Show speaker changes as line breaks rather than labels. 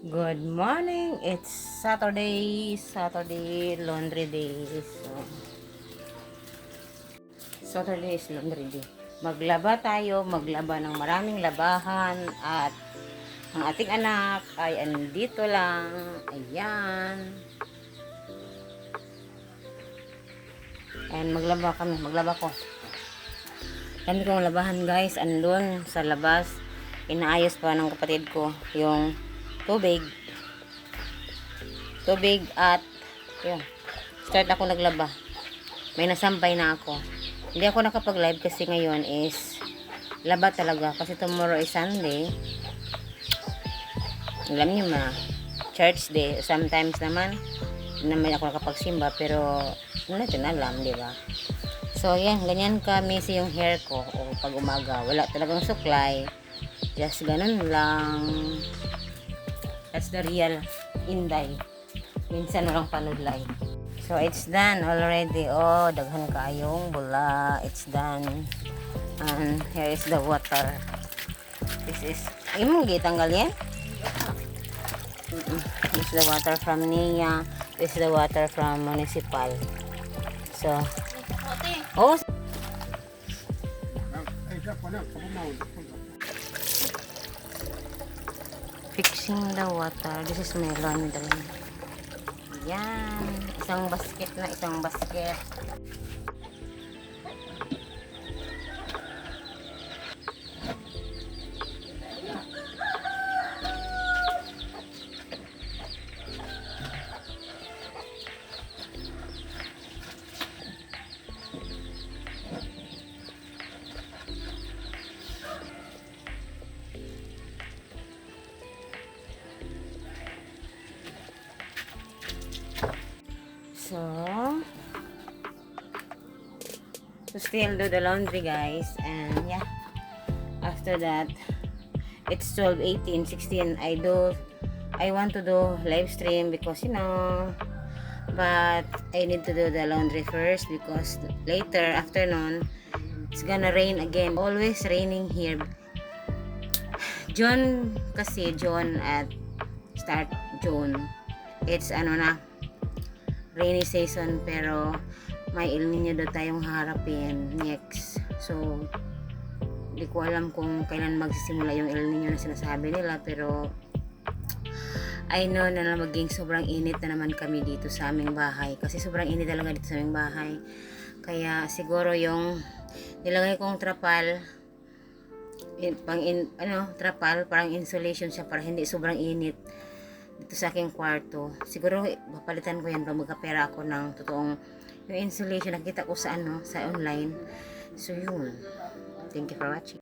Good morning. It's Saturday laundry day. Saturday is laundry day. Maglaba tayo, maglaba ng maraming labahan at ang ating anak ay andito lang. Ayan. And maglaba ko. Dami kong labahan guys, andun sa labas. Inaayos pa ng kapatid ko yung tubig at yun, start ako naglaba. May nasampay na ako. Hindi ako nakapag live kasi ngayon is laba talaga kasi tomorrow is Sunday. Alam niyo ma, church day. Sometimes naman ako nakapagsimba pero hindi natin alam, di ba? So yan, ganyan ka messy yung hair ko o pag umaga wala talagang suklay, just ganun lang. That's the real Inday. Minsan walang panudlay. So, it's done already. Oh, daghan kaayong bula. It's done. And here is the water. This is, imong gitanggal yan? This is the water from Nia. This is the water from municipal. So, oh, fixing the water. This is my laundry. Yan. Isang basket. So still do the laundry guys, and yeah, after that it's 12, 18, 16. I want to do live stream because but I need to do the laundry first because later afternoon it's gonna rain again. Always raining here. June at start June it's rainy season, pero may El Nino daw tayong harapin next. So hindi ko alam kung kailan magsisimula yung El Nino na sinasabi nila, pero I know na maging sobrang init na naman kami dito sa aming bahay kasi sobrang init talaga dito sa aming bahay. Kaya siguro yung nilagay kong trapal trapal parang insulation siya para hindi sobrang init dito sa aking kwarto. Siguro papalitan ko yan pag magkapera ako ng totoong yung insulation nakita ko sa sa online. So yun, thank you for watching.